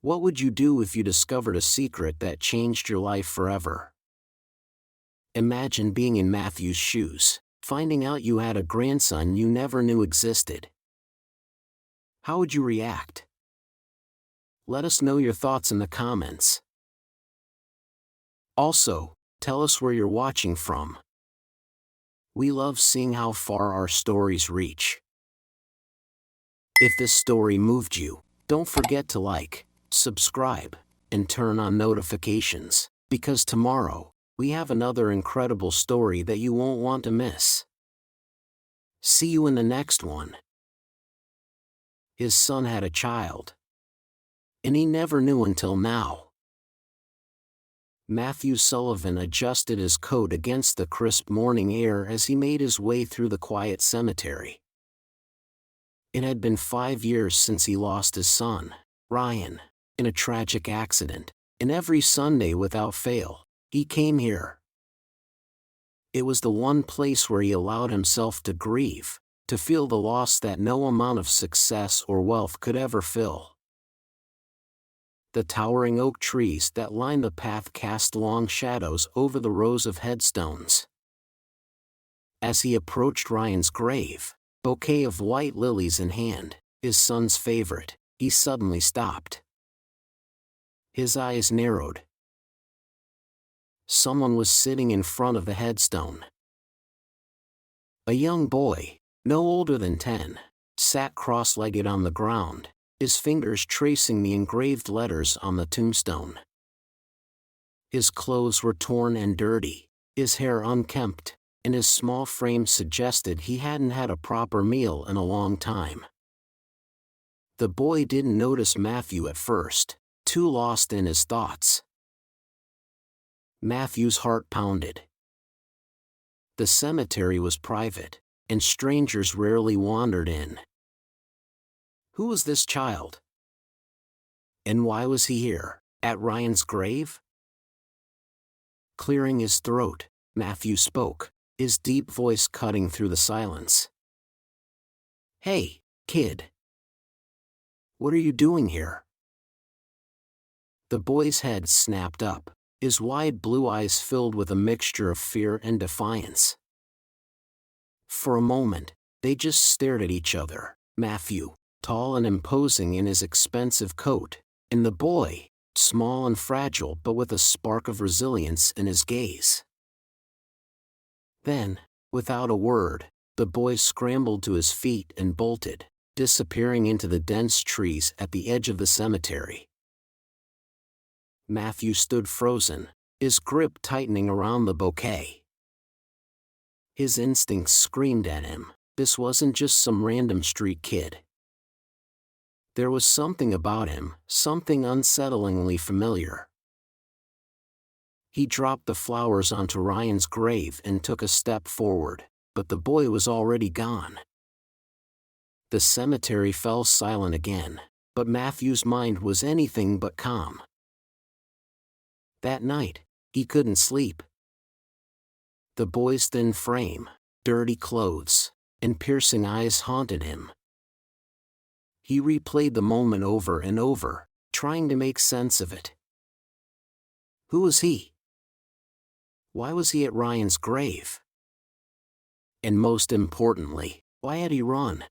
What would you do if you discovered a secret that changed your life forever? Imagine being in Matthew's shoes, finding out you had a grandson you never knew existed. How would you react? Let us know your thoughts in the comments. Also, tell us where you're watching from. We love seeing how far our stories reach. If this story moved you, don't forget to like, subscribe, and turn on notifications, because tomorrow, we have another incredible story that you won't want to miss. See you in the next one. His son had a child, and he never knew until now. Matthew Sullivan adjusted his coat against the crisp morning air as he made his way through the quiet cemetery. It had been 5 years since he lost his son, Ryan, in a tragic accident, and every Sunday without fail, he came here. It was the one place where he allowed himself to grieve, to feel the loss that no amount of success or wealth could ever fill. The towering oak trees that lined the path cast long shadows over the rows of headstones. As he approached Ryan's grave, bouquet of white lilies in hand, his son's favorite, he suddenly stopped. His eyes narrowed. Someone was sitting in front of the headstone. A young boy, no older than 10, sat cross-legged on the ground, his fingers tracing the engraved letters on the tombstone. His clothes were torn and dirty, his hair unkempt, and his small frame suggested he hadn't had a proper meal in a long time. The boy didn't notice Matthew at first, too lost in his thoughts. Matthew's heart pounded. The cemetery was private, and strangers rarely wandered in. Who was this child? And why was he here, at Ryan's grave? Clearing his throat, Matthew spoke, his deep voice cutting through the silence. "Hey, kid. What are you doing here?" The boy's head snapped up, his wide blue eyes filled with a mixture of fear and defiance. For a moment, they just stared at each other, Matthew, tall and imposing in his expensive coat, and the boy, small and fragile but with a spark of resilience in his gaze. Then, without a word, the boy scrambled to his feet and bolted, disappearing into the dense trees at the edge of the cemetery. Matthew stood frozen, his grip tightening around the bouquet. His instincts screamed at him, this wasn't just some random street kid. There was something about him, something unsettlingly familiar. He dropped the flowers onto Ryan's grave and took a step forward, but the boy was already gone. The cemetery fell silent again, but Matthew's mind was anything but calm. That night, he couldn't sleep. The boy's thin frame, dirty clothes, and piercing eyes haunted him. He replayed the moment over and over, trying to make sense of it. Who was he? Why was he at Ryan's grave? And most importantly, why had he run?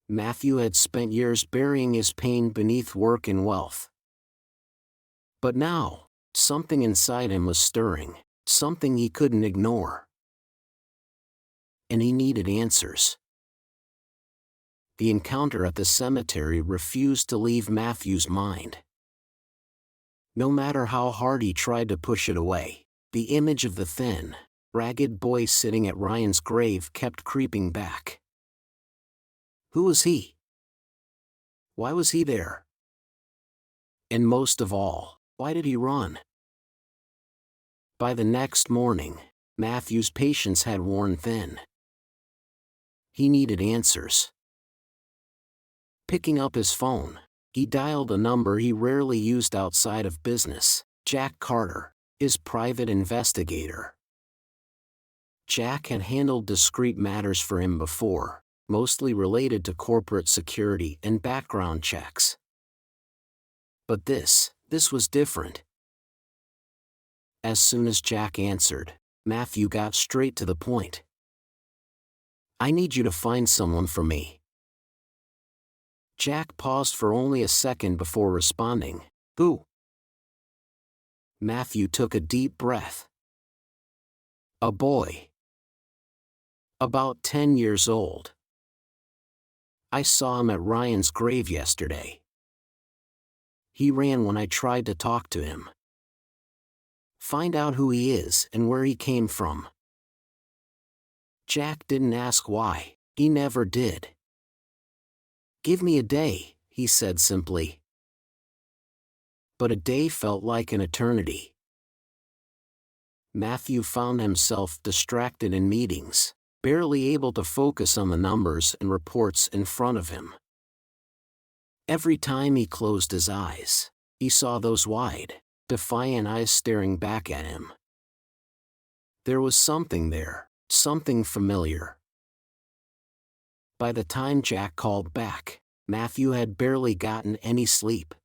Matthew had spent years burying his pain beneath work and wealth. But now, something inside him was stirring, something he couldn't ignore. And he needed answers. The encounter at the cemetery refused to leave Matthew's mind. No matter how hard he tried to push it away, the image of the thin, ragged boy sitting at Ryan's grave kept creeping back. Who was he? Why was he there? And most of all, why did he run? By the next morning, Matthew's patience had worn thin. He needed answers. Picking up his phone, he dialed a number he rarely used outside of business, Jack Carter, his private investigator. Jack had handled discreet matters for him before, mostly related to corporate security and background checks. But this was different. As soon as Jack answered, Matthew got straight to the point. "I need you to find someone for me." Jack paused for only a second before responding, "Who?" Matthew took a deep breath. "A boy. About 10 years old. I saw him at Ryan's grave yesterday. He ran when I tried to talk to him. Find out who he is and where he came from." Jack didn't ask why. He never did. "Give me a day," he said simply. But a day felt like an eternity. Matthew found himself distracted in meetings, barely able to focus on the numbers and reports in front of him. Every time he closed his eyes, he saw those wide, defiant eyes staring back at him. There was something there, something familiar. By the time Jack called back, Matthew had barely gotten any sleep.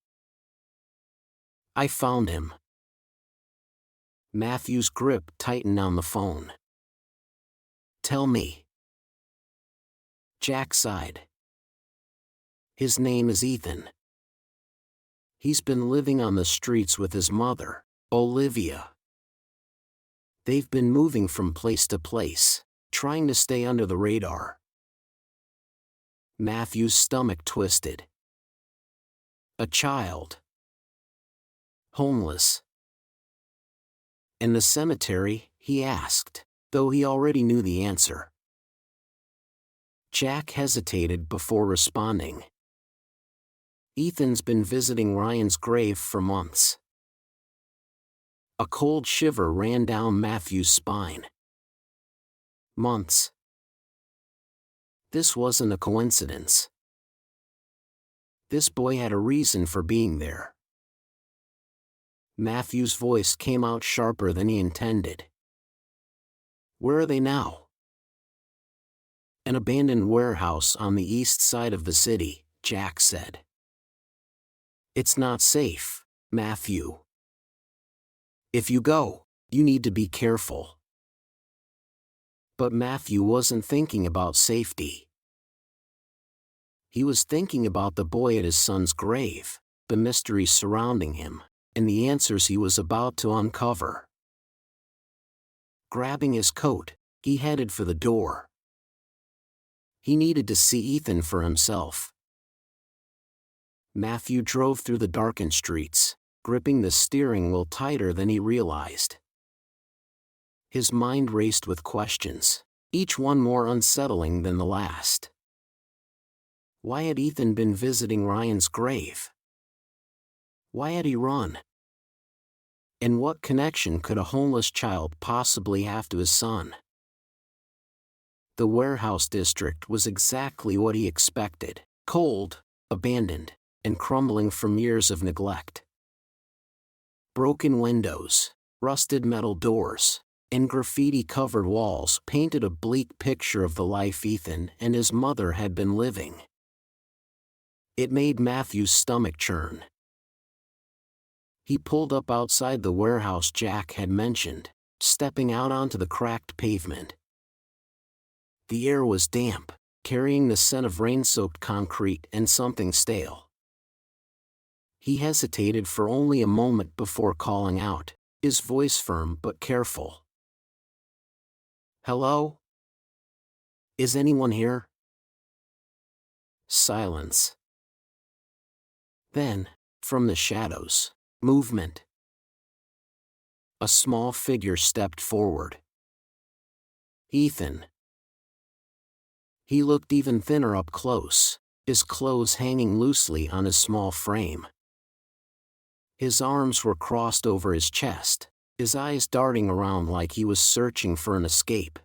"I found him." Matthew's grip tightened on the phone. "Tell me." Jack sighed. "His name is Ethan. He's been living on the streets with his mother, Olivia. They've been moving from place to place, trying to stay under the radar." Matthew's stomach twisted. A child. Homeless. "In the cemetery?" he asked, though he already knew the answer. Jack hesitated before responding. "Ethan's been visiting Ryan's grave for months." A cold shiver ran down Matthew's spine. Months. This wasn't a coincidence. This boy had a reason for being there. Matthew's voice came out sharper than he intended. "Where are they now?" "An abandoned warehouse on the east side of the city," Jack said. "It's not safe, Matthew. If you go, you need to be careful." But Matthew wasn't thinking about safety. He was thinking about the boy at his son's grave, the mystery surrounding him, and the answers he was about to uncover. Grabbing his coat, he headed for the door. He needed to see Ethan for himself. Matthew drove through the darkened streets, gripping the steering wheel tighter than he realized. His mind raced with questions, each one more unsettling than the last. Why had Ethan been visiting Ryan's grave? Why had he run? And what connection could a homeless child possibly have to his son? The warehouse district was exactly what he expected: cold, abandoned, and crumbling from years of neglect. Broken windows, rusted metal doors, and graffiti-covered walls painted a bleak picture of the life Ethan and his mother had been living. It made Matthew's stomach churn. He pulled up outside the warehouse Jack had mentioned, stepping out onto the cracked pavement. The air was damp, carrying the scent of rain-soaked concrete and something stale. He hesitated for only a moment before calling out, his voice firm but careful. "Hello? Is anyone here?" Silence. Then, from the shadows, movement. A small figure stepped forward. Ethan. He looked even thinner up close, his clothes hanging loosely on his small frame. His arms were crossed over his chest, his eyes darting around like he was searching for an escape.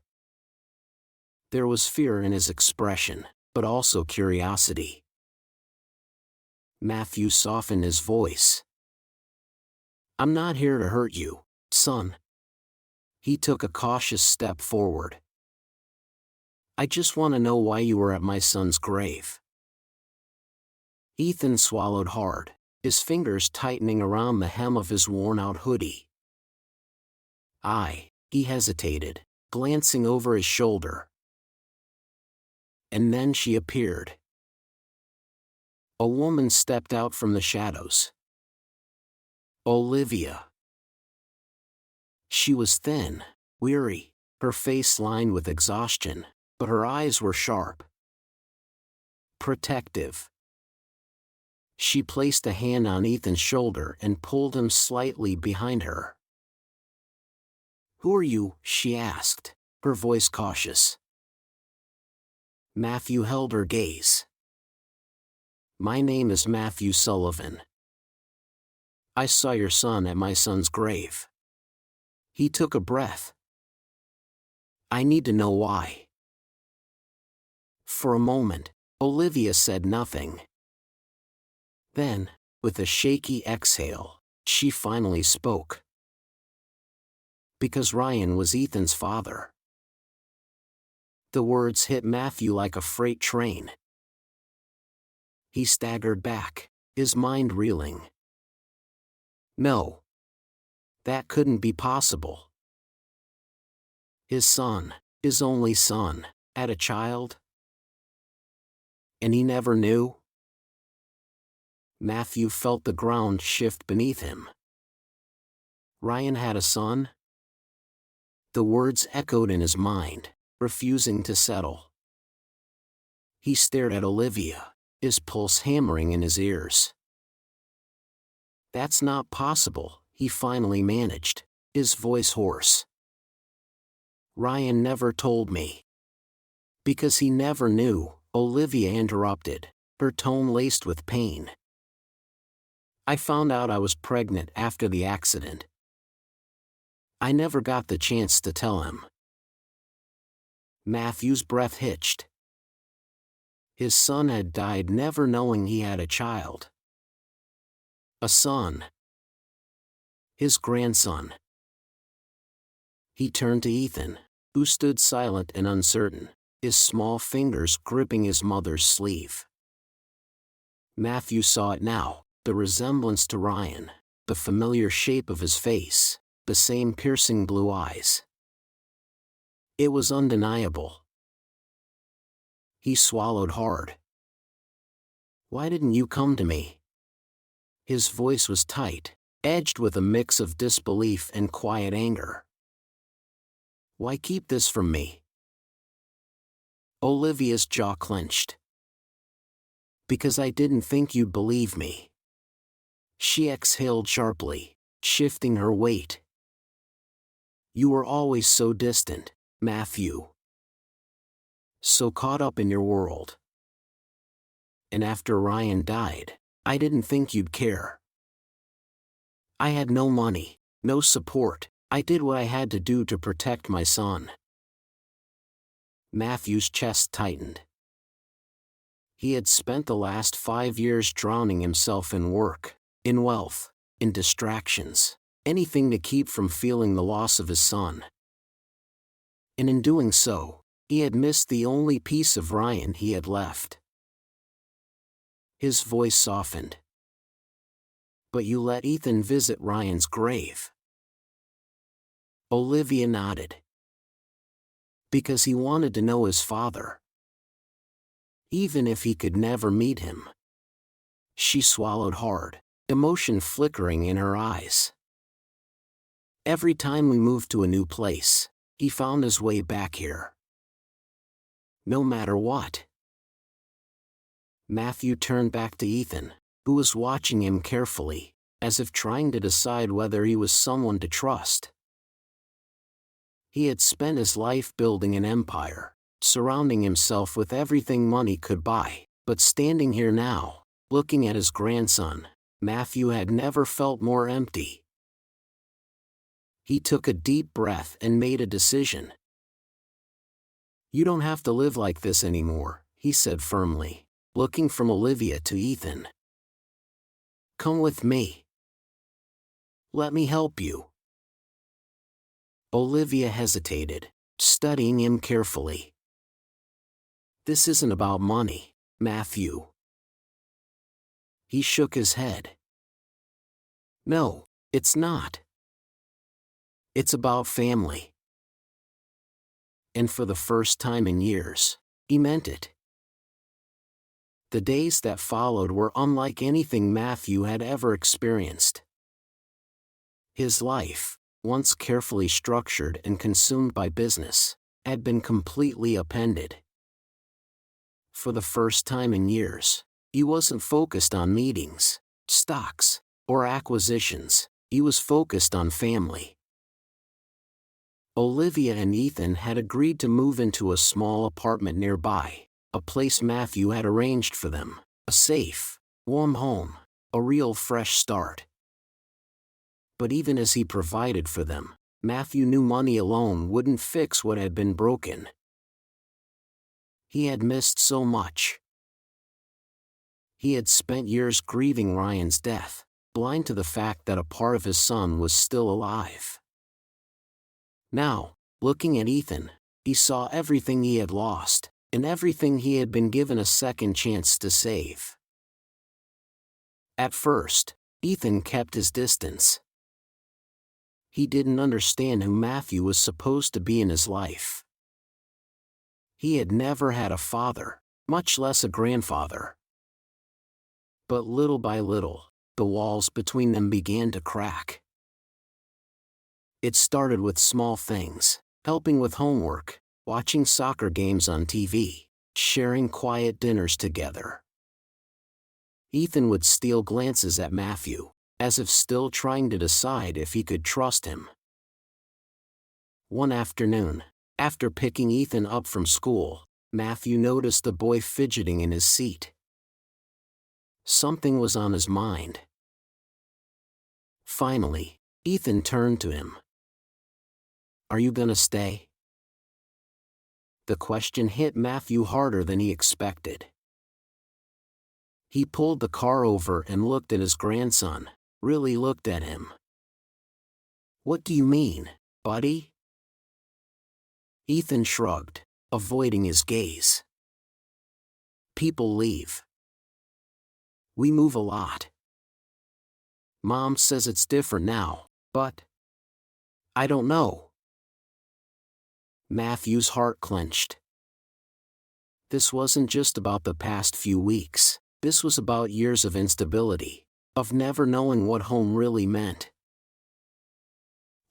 There was fear in his expression, but also curiosity. Matthew softened his voice. "I'm not here to hurt you, son." He took a cautious step forward. "I just want to know why you were at my son's grave." Ethan swallowed hard, his fingers tightening around the hem of his worn-out hoodie. He hesitated, glancing over his shoulder. And then she appeared. A woman stepped out from the shadows. Olivia. She was thin, weary, her face lined with exhaustion, but her eyes were sharp. Protective. She placed a hand on Ethan's shoulder and pulled him slightly behind her. "Who are you?" she asked, her voice cautious. Matthew held her gaze. "My name is Matthew Sullivan. I saw your son at my son's grave." He took a breath. "I need to know why." For a moment, Olivia said nothing. Then, with a shaky exhale, she finally spoke. "Because Ryan was Ethan's father." The words hit Matthew like a freight train. He staggered back, his mind reeling. No. That couldn't be possible. His son, his only son, had a child? And he never knew? Matthew felt the ground shift beneath him. Ryan had a son? The words echoed in his mind, refusing to settle. He stared at Olivia, his pulse hammering in his ears. "That's not possible," he finally managed, his voice hoarse. "Ryan never told me." "Because he never knew," Olivia interrupted, her tone laced with pain. "I found out I was pregnant after the accident. I never got the chance to tell him." Matthew's breath hitched. His son had died never knowing he had a child. A son. His grandson. He turned to Ethan, who stood silent and uncertain, his small fingers gripping his mother's sleeve. Matthew saw it now, the resemblance to Ryan, the familiar shape of his face, the same piercing blue eyes. It was undeniable. He swallowed hard. "Why didn't you come to me?" His voice was tight, edged with a mix of disbelief and quiet anger. "Why keep this from me?" Olivia's jaw clenched. "Because I didn't think you'd believe me." She exhaled sharply, shifting her weight. "You were always so distant, Matthew. So caught up in your world. And after Ryan died, I didn't think you'd care. I had no money, no support. I did what I had to do to protect my son." Matthew's chest tightened. He had spent the last 5 years drowning himself in work, in wealth, in distractions, anything to keep from feeling the loss of his son. And in doing so, he had missed the only piece of Ryan he had left. His voice softened. "But you let Ethan visit Ryan's grave." Olivia nodded. "Because he wanted to know his father. Even if he could never meet him." She swallowed hard, emotion flickering in her eyes. "Every time we moved to a new place, he found his way back here. No matter what." Matthew turned back to Ethan, who was watching him carefully, as if trying to decide whether he was someone to trust. He had spent his life building an empire, surrounding himself with everything money could buy, but standing here now, looking at his grandson, Matthew had never felt more empty. He took a deep breath and made a decision. "You don't have to live like this anymore," he said firmly, looking from Olivia to Ethan. "Come with me. Let me help you." Olivia hesitated, studying him carefully. "This isn't about money, Matthew." He shook his head. No, it's not. It's about family. And for the first time in years, he meant it. The days that followed were unlike anything Matthew had ever experienced. His life, once carefully structured and consumed by business, had been completely upended. For the first time in years, he wasn't focused on meetings, stocks, or acquisitions. He was focused on family. Olivia and Ethan had agreed to move into a small apartment nearby, a place Matthew had arranged for them, a safe, warm home, a real fresh start. But even as he provided for them, Matthew knew money alone wouldn't fix what had been broken. He had missed so much. He had spent years grieving Ryan's death, blind to the fact that a part of his son was still alive. Now, looking at Ethan, he saw everything he had lost, and everything he had been given a second chance to save. At first, Ethan kept his distance. He didn't understand who Matthew was supposed to be in his life. He had never had a father, much less a grandfather. But little by little, the walls between them began to crack. It started with small things, helping with homework, watching soccer games on TV, sharing quiet dinners together. Ethan would steal glances at Matthew, as if still trying to decide if he could trust him. One afternoon, after picking Ethan up from school, Matthew noticed the boy fidgeting in his seat. Something was on his mind. Finally, Ethan turned to him. "Are you gonna stay?" The question hit Matthew harder than he expected. He pulled the car over and looked at his grandson, really looked at him. "What do you mean, buddy?" Ethan shrugged, avoiding his gaze. "People leave. We move a lot. Mom says it's different now, but I don't know." Matthew's heart clenched. This wasn't just about the past few weeks, this was about years of instability, of never knowing what home really meant.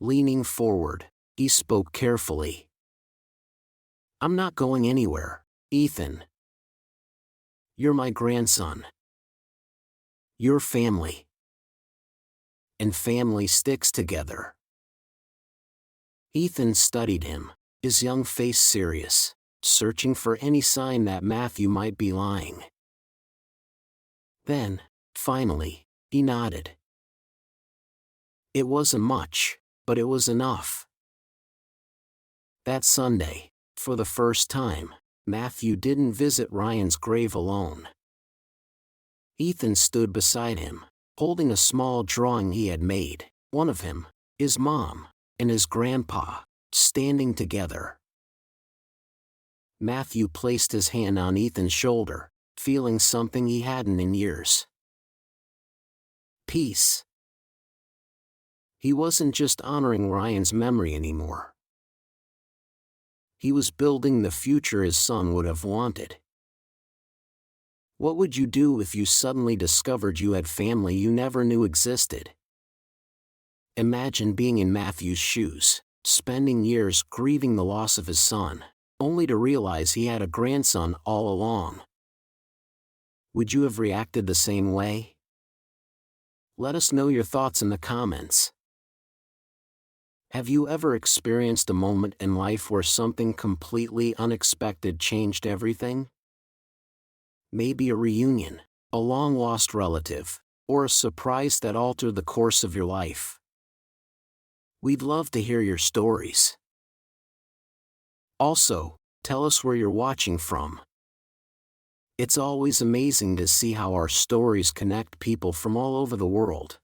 Leaning forward, he spoke carefully. "I'm not going anywhere, Ethan. You're my grandson. You're family. And family sticks together." Ethan studied him, his young face serious, searching for any sign that Matthew might be lying. Then, finally, he nodded. It wasn't much, but it was enough. That Sunday, for the first time, Matthew didn't visit Ryan's grave alone. Ethan stood beside him, holding a small drawing he had made, one of him, his mom, and his grandpa, standing together. Matthew placed his hand on Ethan's shoulder, feeling something he hadn't in years. Peace. He wasn't just honoring Ryan's memory anymore. He was building the future his son would have wanted. What would you do if you suddenly discovered you had family you never knew existed? Imagine being in Matthew's shoes, spending years grieving the loss of his son, only to realize he had a grandson all along. Would you have reacted the same way? Let us know your thoughts in the comments. Have you ever experienced a moment in life where something completely unexpected changed everything? Maybe a reunion, a long-lost relative, or a surprise that altered the course of your life. We'd love to hear your stories. Also, tell us where you're watching from. It's always amazing to see how our stories connect people from all over the world.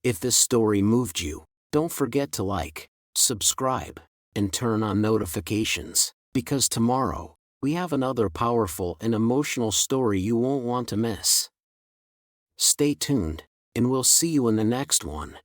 If this story moved you, don't forget to like, subscribe, and turn on notifications, because tomorrow, we have another powerful and emotional story you won't want to miss. Stay tuned, and we'll see you in the next one.